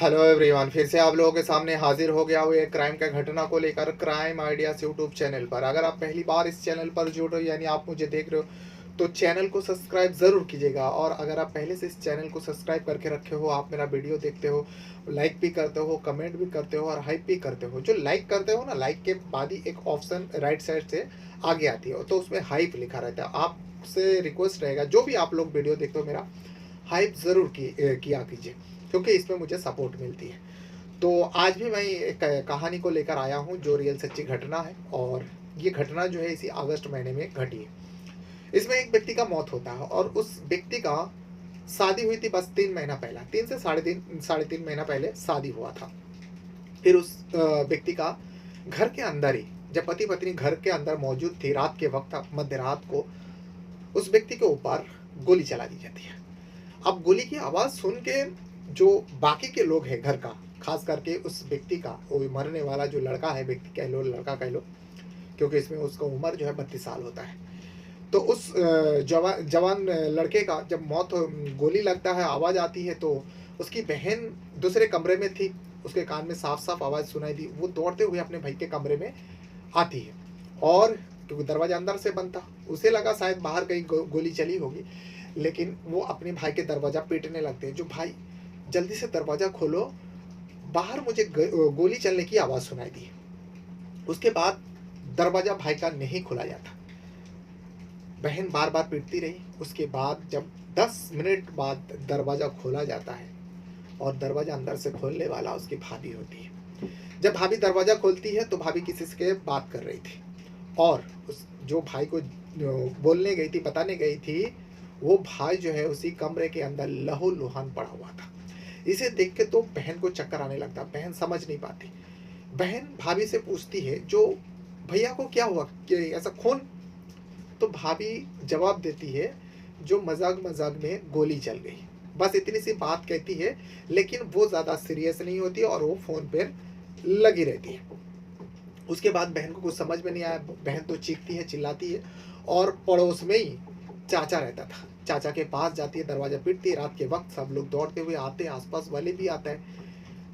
Hello everyone, फिर से आप लोगों के सामने हाजिर हो गया हूँ एक क्राइम का घटना को लेकर क्राइम आइडियाज यूट्यूब चैनल पर। अगर आप पहली बार इस चैनल पर जुड़ रहे हो यानी आप मुझे देख रहे हो तो चैनल को सब्सक्राइब ज़रूर कीजिएगा। और अगर आप पहले से इस चैनल को सब्सक्राइब करके रखे हो, आप मेरा वीडियो देखते हो, लाइक भी करते हो, कमेंट भी करते हो और हाइप भी करते हो। जो लाइक करते हो ना, लाइक के बाद ही एक ऑप्शन राइट साइड से आगे आती है तो उसमें हाइप लिखा रहता है। आपसे रिक्वेस्ट रहेगा जो भी आप लोग वीडियो देखते हो मेरा हाइप ज़रूर किया कीजिए, क्योंकि इसमें मुझे सपोर्ट मिलती है। तो आज भी मैं एक कहानी को लेकर आया हूँ जो रियल सच्ची घटना है। और ये घटना जो है इसी अगस्त महीने में घटी है। इसमें एक व्यक्ति का मौत होता है और उस व्यक्ति का शादी हुई थी बस 3 महीना पहले, 3 से साढ़े तीन महीना पहले शादी हुआ था। फिर उस व्यक्ति का घर के अंदर ही, जब पति पत्नी घर के अंदर मौजूद थी, रात के वक्त मध्य रात को उस व्यक्ति के ऊपर गोली चला दी जाती है। अब गोली की आवाज़ सुन के जो बाकी के लोग हैं घर का, खास करके उस व्यक्ति का, वो मरने वाला जो लड़का है, व्यक्ति कह लो लड़का कह लो, क्योंकि इसमें उसका उम्र जो है 32 साल होता है। तो उस जवान जवान लड़के का जब गोली लगता है, आवाज़ आती है, तो उसकी बहन दूसरे कमरे में थी। उसके कान में साफ साफ आवाज़ सुनाई दी। वो दौड़ते हुए अपने भाई के कमरे में आती है। और क्योंकि दरवाजा अंदर से बंद था, उसे लगा शायद बाहर कहीं गोली चली होगी, लेकिन वो अपने भाई के दरवाज़ा पीटने लगते हैं, जो भाई जल्दी से दरवाज़ा खोलो, बाहर मुझे गोली चलने की आवाज़ सुनाई दी। उसके बाद दरवाज़ा भाई का नहीं खुला जाता। बहन बार बार पीटती रही। उसके बाद जब 10 मिनट बाद दरवाज़ा खोला जाता है और दरवाज़ा अंदर से खोलने वाला उसकी भाभी होती है। जब भाभी दरवाज़ा खोलती है तो भाभी किसी से बात कर रही थी, और उस जो भाई को बोलने गई थी, बताने गई थी, वो भाई जो है उसी कमरे के अंदर लहूलुहान पड़ा हुआ था। इसे देख के तो बहन को चक्कर आने लगता। बहन समझ नहीं पाती। बहन भाभी से पूछती है, जो भैया को क्या हुआ, कि ऐसा खून? तो भाभी जवाब देती है, जो मजाक मजाक में गोली चल गई। बस इतनी सी बात कहती है, लेकिन वो ज़्यादा सीरियस नहीं होती और वो फ़ोन पर लगी रहती है। उसके बाद बहन को कुछ समझ में नहीं आया। बहन तो चीखती है, चिल्लाती है, और पड़ोस में ही चाचा रहता था। चाचा के पास जाती है, दरवाज़ा पीटती है। रात के वक्त सब लोग दौड़ते हुए आते हैं, आसपास वाले भी आता है।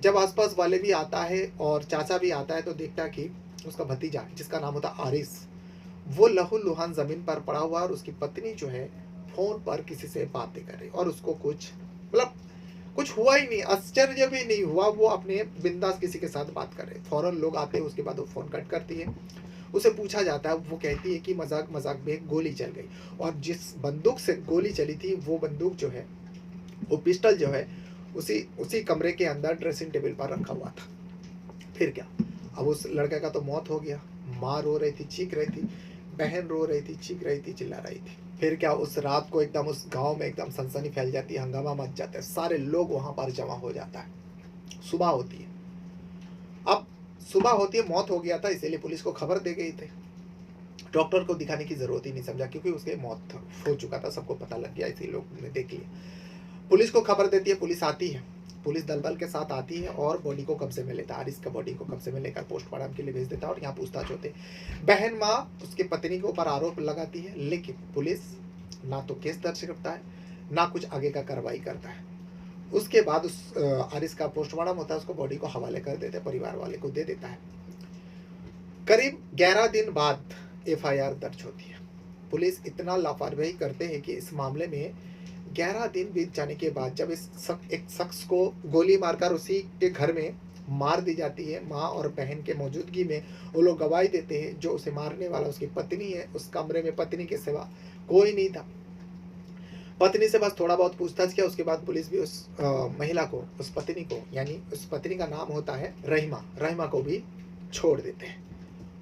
जब आसपास वाले भी आता है और चाचा भी आता है तो देखता है कि उसका भतीजा, जिसका नाम होता आरिस, वो लहूलुहान ज़मीन पर पड़ा हुआ, और उसकी पत्नी जो है फ़ोन पर किसी से बातें कर रही, और उसको कुछ मतलब कुछ हुआ ही नहीं, आश्चर्य भी नहीं हुआ। वो अपने बिंदास किसी के साथ बात कर रहे। फौरन लोग आते हैं, उसके बाद वो फ़ोन कट करती है। उसे पूछा जाता है, वो कहती है कि मजाक मजाक में गोली चल गई, और जिस बंदूक से गोली चली थी वो बंदूक जो है, वो पिस्टल जो है, उसी उसी कमरे के अंदर ड्रेसिंग टेबल पर रखा हुआ था। फिर क्या, अब उस लड़के का तो मौत हो गया। माँ रो रही थी, चीख रही थी, बहन रो रही थी, चीख रही थी, चिल्ला रही थी। फिर क्या, उस रात को एकदम उस गांव में एकदम सनसनी फैल जाती है, हंगामा मच जाता है, सारे लोग वहां पर जमा हो जाता है। सुबह होती है। अब सुबह होती है, मौत हो गया था, इसीलिए पुलिस को खबर दे गई थी। डॉक्टर को दिखाने की जरूरत ही नहीं समझा, क्योंकि उसके मौत हो चुका था, सबको पता लग गया, इसी लोग ने देख लिया। पुलिस को खबर देती है, पुलिस आती है, पुलिस दल बल के साथ आती है और बॉडी को कब्जे में लेता है। आरिस का बॉडी को कब्जे में लेकर पोस्टमार्टम के लिए भेज देता है, और यहाँ पूछताछ होते। बहन माँ उसके पत्नी के ऊपर आरोप लगाती है, लेकिन पुलिस ना तो केस दर्ज करता है, ना कुछ आगे का कार्रवाई करता है। उसके बाद उस आरिस का पोस्टमार्टम होता है, उसको बॉडी को हवाले कर देते, परिवार वाले को दे देता है। करीब 11 दिन बाद एफआईआर दर्ज होती है। पुलिस इतना लापरवाही करते हैं कि इस मामले में 11 दिन बीत जाने के बाद, जब एक शख्स को गोली मारकर उसी के घर में मार दी जाती है, माँ और बहन के मौजूदगी में, वो लोग गवाही देते हैं, जो उसे मारने वाला उसकी पत्नी है। उस कमरे में पत्नी के सिवा कोई नहीं था। पत्नी से बस थोड़ा बहुत पूछताछ किया। उसके बाद पुलिस भी उस महिला को, उस पत्नी को, यानी उस पत्नी का नाम होता है रहीमा, रहीमा को भी छोड़ देते हैं।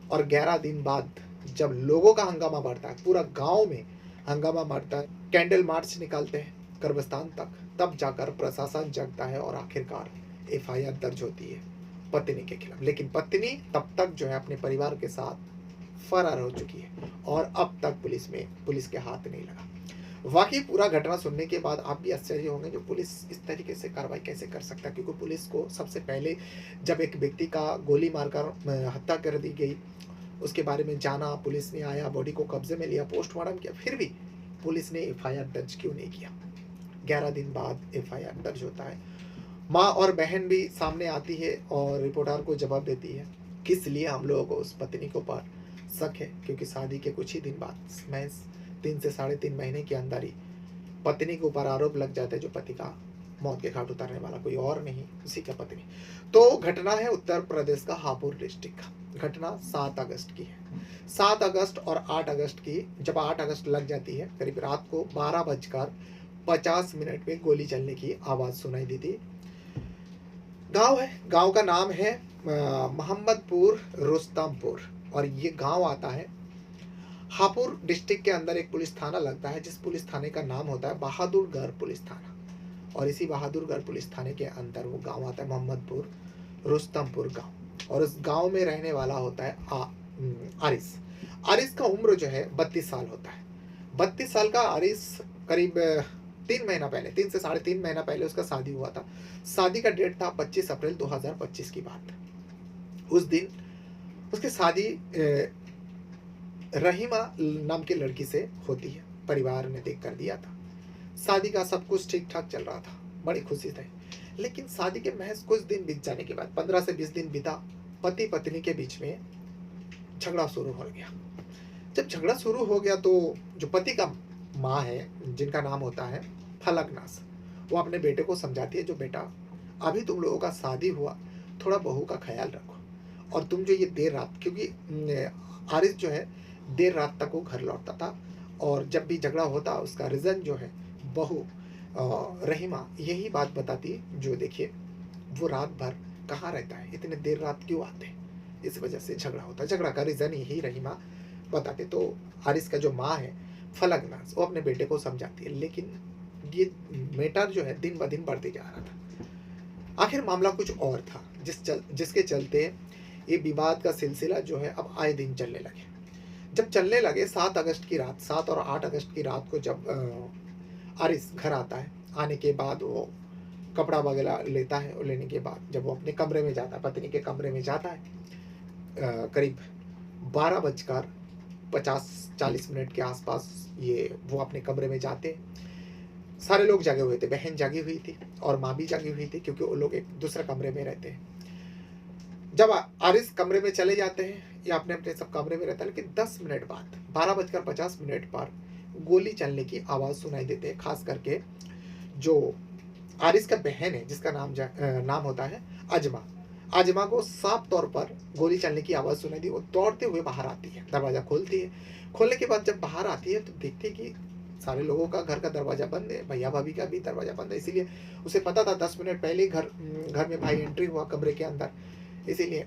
और 11 दिन बाद जब लोगों का हंगामा बढ़ता है, पूरा गांव में हंगामा बढ़ता है, कैंडल मार्च निकालते हैं कब्रिस्तान तक, तब जाकर प्रशासन जगता है और आखिरकार एफआईआर दर्ज होती है पत्नी के खिलाफ। लेकिन पत्नी तब तक जो है अपने परिवार के साथ फरार हो चुकी है, और अब तक पुलिस के हाथ नहीं लगा। वाकई पूरा घटना सुनने के बाद आप भी आश्चर्य होंगे, जो पुलिस इस तरीके से कार्रवाई कैसे कर सकता है। क्योंकि पुलिस को सबसे पहले जब एक व्यक्ति का गोली मारकर हत्या कर दी गई, उसके बारे में जाना, पुलिस ने आया, बॉडी को कब्जे में लिया, पोस्टमार्टम किया, फिर भी पुलिस ने एफआईआर दर्ज क्यों नहीं किया? 11 दिन बाद एफआईआर दर्ज होता है, माँ और बहन भी सामने आती है और रिपोर्टर को जवाब देती है किस लिए हम लोगों को उस पत्नी को पर शक है, क्योंकि शादी के कुछ ही दिन बाद, मैं 3 से 3.5 महीने के अंदर ही पत्नी के ऊपर आरोप लग जाते जो पति का मौत के घाट उतारने वाला कोई और नहीं, उसी का पत्नी। तो घटना है उत्तर प्रदेश का हापुड़ डिस्ट्रिक्ट का। घटना 7 अगस्त की है। 7 अगस्त और 8 अगस्त की, जब 8 अगस्त लग जाती है, करीब रात को 12:50 में गोली चलने की आवाज़ सुनाई दी थी। गांव है, गांव का नाम है मोहम्मदपुर रुस्तमपुर, और ये गांव आता है हापुड़ डिस्ट्रिक्ट के अंदर। एक पुलिस थाना लगता है जिस पुलिस थाने का नाम होता है बहादुरगढ़ पुलिस थाना, और इसी बहादुरगढ़ पुलिस थाने के अंदर वो गांव आता है मोहम्मदपुर रुस्तमपुर गांव। और उस गांव में रहने वाला होता है आरिस। आरिस का उम्र जो है 32 साल होता है। 32 साल का आरिस करीब 3 महीना पहले, 3 से 3.5 महीना पहले उसका शादी हुआ था। शादी का डेट था 25 अप्रैल 2025 की बात। उस दिन उसकी शादी रहीमा नाम की लड़की से होती है। परिवार ने देख कर दिया था। शादी का सब कुछ ठीक ठाक चल रहा था, बड़ी खुशी थी। लेकिन शादी के महज कुछ दिन बीत जाने के बाद, 15 से 20 दिन बीता, पति पत्नी के बीच में झगड़ा शुरू हो गया। जब झगड़ा शुरू हो गया तो जो पति का माँ है, जिनका नाम होता है फलकनास, वो अपने बेटे को समझाती है, जो बेटा अभी तुम लोगों का शादी हुआ, थोड़ा बहू का ख्याल रखो, और तुम जो ये देर रात, क्योंकि आरिस जो है देर रात तक वो घर लौटता था, और जब भी झगड़ा होता उसका रीज़न जो है बहू रहीमा यही बात बताती, जो देखिए वो रात भर कहाँ रहता है, इतने देर रात क्यों आते, इस वजह से झगड़ा होता। झगड़ा का रीज़न यही रहीमा बताते। तो आरिस का जो माँ है फलकनास, वो अपने बेटे को समझाती है, लेकिन ये मैटर जो है दिन ब दिन बढ़ते जा रहा था। आखिर मामला कुछ और था, जिसके चलते ये विवाद का सिलसिला जो है अब आए दिन चलने लगे। जब चलने लगे 7 अगस्त की रात, 7 और 8 अगस्त की रात को जब आरिस घर आता है, आने के बाद वो कपड़ा वगैरह लेता है, और लेने के बाद जब वो अपने कमरे में जाता है, पत्नी के कमरे में जाता है, करीब 12:50-40 के आसपास ये वो अपने कमरे में जाते। सारे लोग जागे हुए थे, बहन जागी हुई थी और माँ भी जागी हुई थी, क्योंकि वो लोग एक दूसरे कमरे में रहते हैं। जब आरिस कमरे में चले जाते हैं या अपने अपने सब कमरे में रहता है, लेकिन 10 मिनट बाद 12:50 पर गोली चलने की आवाज़ सुनाई देते हैं। खास करके जो आरिस का बहन है, जिसका नाम होता है अजमा को साफ तौर पर गोली चलने की आवाज़ सुनाई दी। वो दौड़ते हुए बाहर आती है, दरवाज़ा खोलती है। खोलने के बाद जब बाहर आती है तो देखती है कि सारे लोगों का घर का दरवाज़ा बंद है, भैया भाभी का भी दरवाज़ा बंद है। इसीलिए उसे पता था 10 मिनट पहले ही घर में भाई एंट्री हुआ कमरे के अंदर, इसीलिए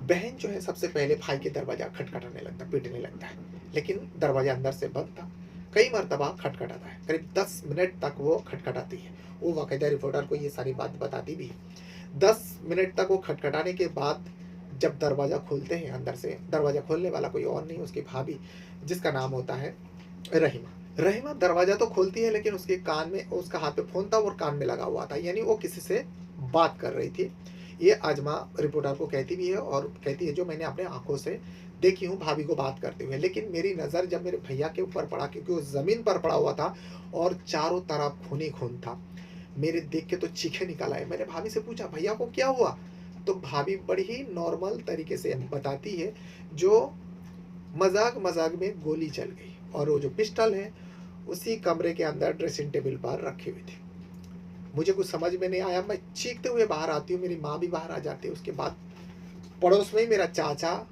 बहन जो है सबसे पहले भाई के दरवाज़ा खटखटाने लगता, पीटने लगता है, लेकिन दरवाज़ा अंदर से बंद था। कई मरतबा खटखटाता है, करीब 10 मिनट तक वो खटखटाती है। वो बाकायदा रिपोर्टर को ये सारी बात बताती भी है। 10 मिनट तक वो खटखटाने के बाद जब दरवाज़ा खोलते हैं, अंदर से दरवाज़ा खोलने वाला कोई और नहीं, उसकी भाभी, जिसका नाम होता है रहीमा दरवाज़ा तो खोलती है, लेकिन उसके कान में, उसका हाथ पे फ़ोन था और कान में लगा हुआ था, यानी वो किसी से बात कर रही थी। ये अजमा रिपोर्टर को कहती भी है, और कहती है जो मैंने अपने आंखों से देखी हूँ भाभी को बात करते हुए, लेकिन मेरी नज़र जब मेरे भैया के ऊपर पड़ा, क्योंकि वो ज़मीन पर पड़ा हुआ था और चारों तरफ खून ही खून था, मेरे देख के तो चीखें निकल आए। मैंने भाभी से पूछा भैया को क्या हुआ, तो भाभी बड़ी ही नॉर्मल तरीके से बताती है जो मजाक में गोली चल गई, और वो जो पिस्टल है उसी कमरे के अंदर ड्रेसिंग टेबल पर रखी हुई थी। मुझे कुछ समझ में नहीं आया, मैं चीखते हुए बाहर आती हूँ, मेरी माँ भी बाहर आ जाती है। उसके बाद पड़ोस में ही मेरा चाचा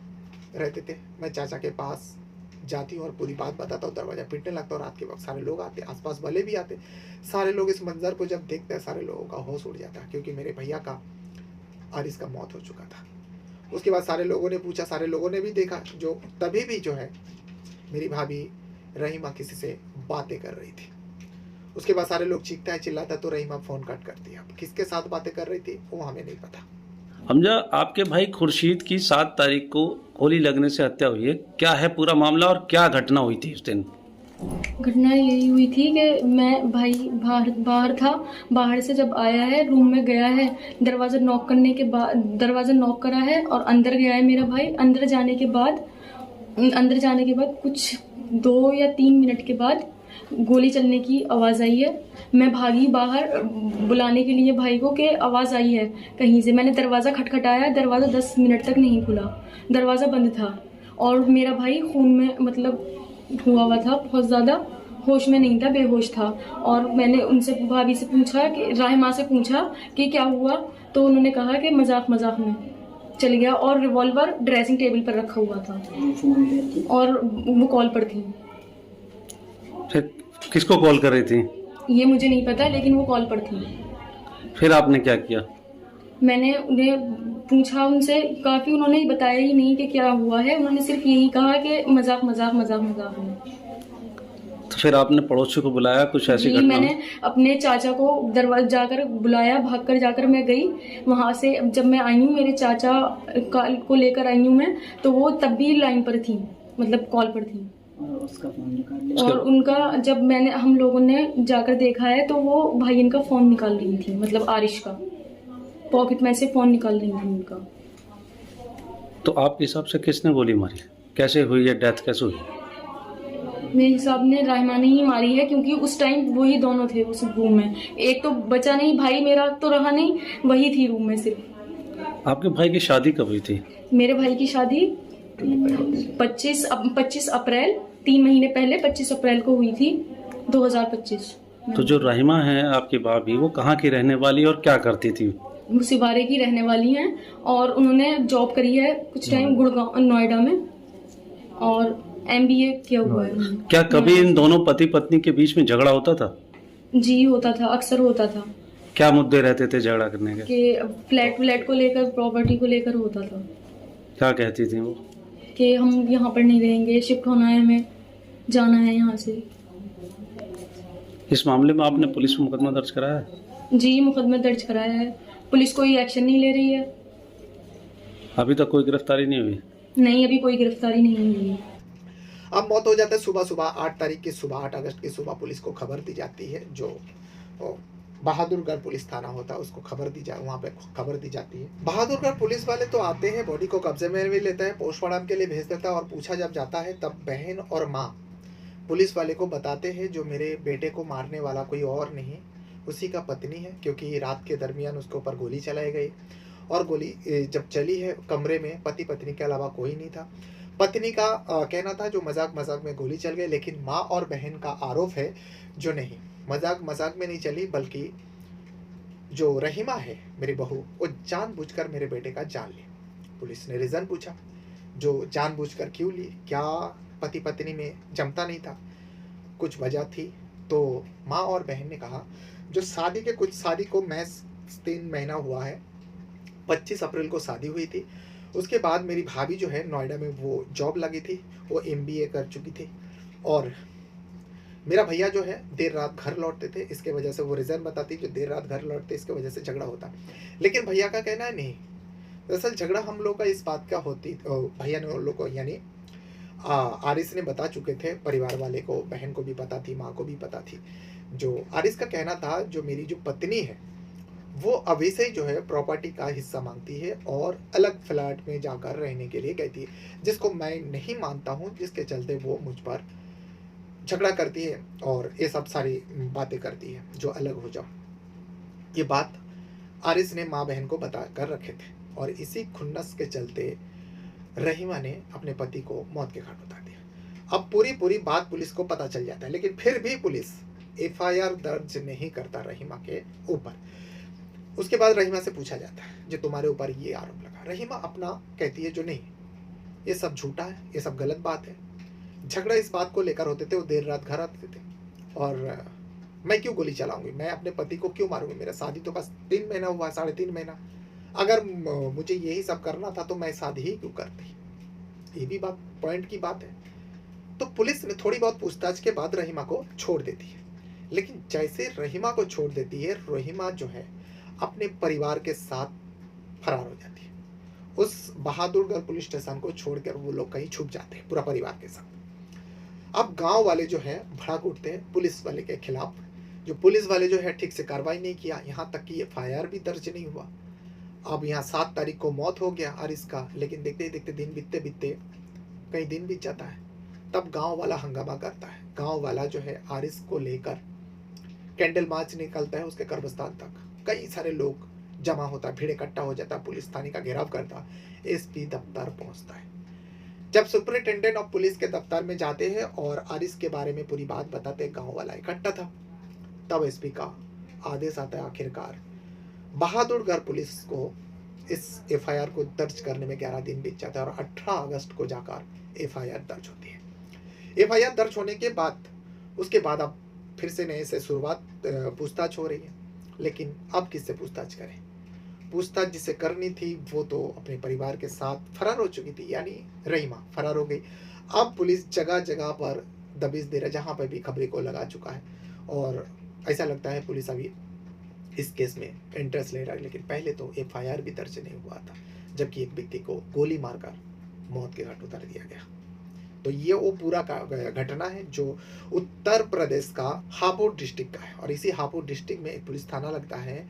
रहते थे, मैं चाचा के पास जाती हूँ और पूरी बात बताता हूँ, दरवाज़ा पीटने लगता हूँ। रात के वक्त सारे लोग आते, आसपास वाले भी आते। सारे लोग इस मंजर को जब देखते हैं, सारे लोगों का होश उड़ जाता है, क्योंकि मेरे भैया का आरिस का मौत हो चुका था। उसके बाद सारे लोगों ने पूछा, सारे लोगों ने भी देखा, जो तभी भी जो है मेरी भाभी रहीमा किसी से बातें कर रही थी। उसके बाद सारे लोग चीखता है, चिल्लाता, तो रहीमा फ़ोन कट करती है। अब किसके साथ बातें कर रही थी वो हमें नहीं पता। हमजा, आपके भाई खुर्शीद की 7 तारीख को गोली लगने से हत्या हुई है, क्या है पूरा मामला और क्या घटना हुई थी उस दिन? घटना यही हुई थी कि मैं भाई बाहर था, बाहर से जब आया है रूम में गया है, दरवाज़ा नॉक करने के बाद दरवाज़ा नॉक करा है और अंदर गया है मेरा भाई। अंदर जाने के बाद कुछ 2 या 3 मिनट के बाद गोली चलने की आवाज़ आई है। मैं भागी बाहर बुलाने के लिए भाई को कि आवाज़ आई है कहीं से। मैंने दरवाज़ा खटखटाया, दरवाज़ा 10 मिनट तक नहीं खुला, दरवाज़ा बंद था और मेरा भाई खून में मतलब हुआ था, बहुत ज़्यादा होश में नहीं था, बेहोश था। और मैंने उनसे भाभी से पूछा कि राहिमा से पूछा कि क्या हुआ, तो उन्होंने कहा कि मजाक मजाक में चल गया। और रिवॉल्वर ड्रेसिंग टेबल पर रखा हुआ था और वो कॉल पर थी। फिर किसको कॉल कर रही थी? ये मुझे नहीं पता, लेकिन वो कॉल पर थी। फिर आपने क्या किया? मैंने उन्हें पूछा उनसे, काफ़ी उन्होंने बताया ही नहीं कि क्या हुआ है। उन्होंने सिर्फ यही कहा कि मजाक मजाक मजाक मजाक में। तो फिर आपने पड़ोसी को बुलाया? कुछ ऐसी जी, घटना? मैंने अपने चाचा को दरवाजा जाकर बुलाया, भागकर जाकर मैं गई वहाँ से। जब मैं आई हूँ, मेरे चाचा को लेकर आई हूँ मैं, तो वो तब भी लाइन पर थी, मतलब कॉल पर थी। उसका फोन निकाल लिया। और उनका जब हम लोगों ने जाकर देखा है तो वो भाई इनका फ़ोन निकाल रही थी, मतलब आरिश का पॉकेट में से फ़ोन निकाल रही थी उनका। तो आपके हिसाब से किसने गोली मारी? कैसे हुई है डेथ? कैसे हुई? मेरे हिसाब ने राहिमा ने ही मारी है, क्योंकि उस टाइम वही दोनों थे उस रूम में। एक तो बचा नहीं, भाई मेरा तो रहा नहीं, वही थी रूम में सिर्फ। आपके भाई की शादी कब हुई थी? मेरे भाई की शादी 25 अप्रैल, 3 महीने पहले 25 अप्रैल को हुई थी 2025। तो जो रहीमा है आपकी भाभी, वो कहाँ की रहने वाली और क्या करती थी? वो सिवारे की रहने वाली हैं और उन्होंने जॉब करी है कुछ टाइम गुड़गांव, नोएडा में, और MBA किया हुआ है उन्होंने। क्या कभी इन दोनों पति पत्नी के बीच में झगड़ा होता था? जी होता था, अक्सर होता था। क्या मुद्दे रहते थे झगड़ा करने के? कि फ्लैट को लेकर, प्रॉपर्टी को लेकर होता था। क्या कहती थी वो? कि हम यहाँ पर नहीं रहेंगे, शिफ्ट होना है, हमें जाना है यहाँ से। इस मामले में आपने पुलिस में मुकदमा दर्ज कराया है? जी, मुकदमा दर्ज कराया है। पुलिस कोई एक्शन नहीं ले रही है। अभी तक कोई गिरफ्तारी नहीं हुई? नहीं, अभी कोई गिरफ्तारी नहीं हुई। अब मौत हो जाता है सुबह 8 तारीख की सुबह, 8 अगस्त की सुबह पुलिस को खबर दी जाती है। जो बहादुरगढ़ पुलिस थाना होता है उसको खबर दी वहाँ पे खबर दी जाती है। बहादुरगढ़ पुलिस वाले तो आते हैं, बॉडी को कब्जे में भी लेता है, पोस्टमार्टम के लिए भेज देता है। और पूछा जब जाता है तब बहन और माँ पुलिस वाले को बताते हैं जो मेरे बेटे को मारने वाला कोई और नहीं, उसी का पत्नी है, क्योंकि रात के दरमियान उसके ऊपर गोली चलाई गई। और गोली जब चली है कमरे में पति पत्नी के अलावा कोई नहीं था। पत्नी का कहना था जो मजाक में गोली चल गई, लेकिन माँ और बहन का आरोप है जो नहीं, मजाक में नहीं चली, बल्कि जो रहीमा है मेरी बहू, वो जानबूझकर मेरे बेटे का जान ली। पुलिस ने रीज़न पूछा, जो जानबूझकर क्यों ली, क्या पति पत्नी में जमता नहीं था, कुछ वजह थी? तो माँ और बहन ने कहा जो शादी को मैं 3 महीना हुआ है, 25 अप्रैल को शादी हुई थी। उसके बाद मेरी भाभी जो है नोएडा में वो जॉब लगी थी, वो MBA कर चुकी थी। और मेरा भैया जो है देर रात घर लौटते थे, इसके वजह से वो रीज़न बताती जो देर रात घर लौटते इसके वजह से झगड़ा होता। लेकिन भैया का कहना है नहीं, दरअसल झगड़ा हम लोग का इस बात का होती, भैया ने उन लोग को यानी आरिस ने बता चुके थे, परिवार वाले को, बहन को भी पता थी, माँ को भी पता थी। जो आरिस का कहना था जो मेरी जो पत्नी है वो अभी से जो है प्रॉपर्टी का हिस्सा मांगती है और अलग फ्लैट में जाकर रहने के लिए कहती है, जिसको मैं नहीं मानता हूँ, जिसके चलते वो मुझ पर झगड़ा करती है और ये सब सारी बातें करती है जो अलग हो जाओ। ये बात आरिस ने माँ बहन को बता कर रखे थे और इसी खुन्नस के चलते रहीमा ने अपने पति को मौत के घाट उतार दिया। अब पूरी बात पुलिस को पता चल जाता है, लेकिन फिर भी पुलिस FIR दर्ज नहीं करता रहीमा के ऊपर। उसके बाद रहीमा से पूछा जाता है जो तुम्हारे ऊपर ये आरोप लगा। रहीमा अपना कहती है जो नहीं, ये सब झूठा है, ये सब गलत बात है, झगड़ा इस बात को लेकर होते थे, वो देर रात घर आते थे और मैं क्यों गोली चलाऊंगी, मैं अपने पति को क्यों मारूंगी, मेरा शादी तो बस 3 महीना हुआ, 3.5 महीना, अगर मुझे यही सब करना था तो मैं शादी ही क्यों करती। ये भी बात पॉइंट की बात है। तो पुलिस ने थोड़ी बहुत पूछताछ के बाद रहीमा को छोड़ देती है, लेकिन जैसे रहीमा को छोड़ देती है, रहीमा जो है अपने परिवार के साथ फरार हो जाती है। उस बहादुरगढ़ पुलिस स्टेशन को छोड़कर वो लोग कहीं छुप जाते हैं पूरा परिवार के साथ। अब गांव वाले जो है भड़क उठते हैं पुलिस वाले के खिलाफ, जो पुलिस वाले जो है ठीक से कार्रवाई नहीं किया, यहाँ तक कि FIR भी दर्ज नहीं हुआ। अब यहाँ 7 तारीख को मौत हो गया आरिस का, लेकिन देखते ही देखते दिन बीतते कई दिन बीत जाता है। तब गांव वाला हंगामा करता है। गांव वाला जो है आरिस को लेकर कैंडल मार्च निकलता है उसके कब्रिस्तान तक। कई सारे लोग जमा होता है, भीड़ इकट्ठा हो जाता है, पुलिस थाने का घेराव करता, एसपी दफ्तर पहुंचता है। जब सुपरिटेंडेंट ऑफ पुलिस के दफ्तर में जाते हैं और आरिस के बारे में पूरी बात बताते हैं, गांव वाला इकट्ठा था, तब एसपी का आदेश आता है। आखिरकार बहादुरगढ़ पुलिस को इस एफआईआर को दर्ज करने में 11 दिन बीत जाता है और 18 अगस्त को जाकर एफआईआर दर्ज होती है। एफआईआर दर्ज होने के बाद उसके बाद अब फिर से नए से शुरुआत, पूछताछ हो रही है। लेकिन अब किससे पूछताछ करें? पूछताछ जिसे करनी थी वो तो अपने परिवार के साथ फरार हो चुकी थी, यानी रहीमा फरार हो गई। अब पुलिस जगह जगह पर दबिश दे रहा है, जहाँ पर भी खबरें को लगा चुका है और ऐसा लगता है पुलिस अभी इस केस में इंटरेस्ट ले रहा है। लेकिन पहले तो एफआईआर भी दर्ज नहीं हुआ था, जबकि एक व्यक्ति को गोली मारकर मौत के घाट उतार दिया गया। तो ये वो पूरा घटना है जो उत्तर प्रदेश का हापुड़ डिस्ट्रिक्ट का है और इसी हापुड़ डिस्ट्रिक्ट में एक पुलिस थाना लगता है,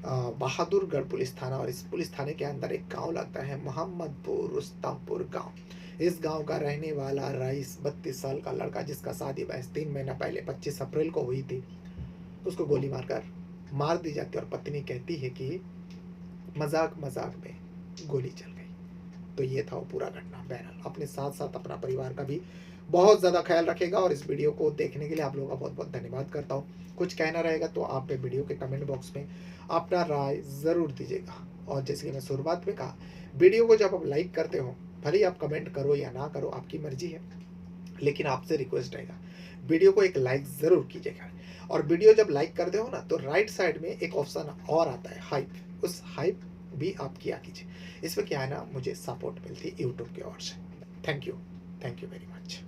बहादुरगढ़ पुलिस थाना। और इस पुलिस थाने के अंदर एक गांव लगता है मोहम्मदपुर रुस्तमपुर गांव। इस गांव का रहने वाला रईस 32 साल का लड़का, जिसका शादी बहस 3 महीना पहले 25 अप्रैल को हुई थी, उसको गोली मारकर मार दी जाती है और पत्नी कहती है कि मजाक मजाक में गोली चल गई। तो ये था वो पूरा घटना। बहरहाल अपने साथ साथ अपना परिवार का भी बहुत ज़्यादा ख्याल रखेगा और इस वीडियो को देखने के लिए आप लोगों का बहुत बहुत धन्यवाद करता हूँ। कुछ कहना रहेगा तो आप पे वीडियो के कमेंट बॉक्स में अपना राय ज़रूर दीजिएगा। और जैसे कि मैं शुरुआत में कहा, वीडियो को जब आप लाइक करते हो, भले ही आप कमेंट करो या ना करो, आपकी मर्जी है, लेकिन आपसे रिक्वेस्ट रहेगा वीडियो को एक लाइक ज़रूर कीजिएगा। और वीडियो जब लाइक करते हो ना तो राइट साइड में एक ऑप्शन और आता है हाइप, उस हाइप भी आप किया कीजिए। इसमें क्या है ना, मुझे सपोर्ट मिलती है यूट्यूब की ओर से। Thank you very much.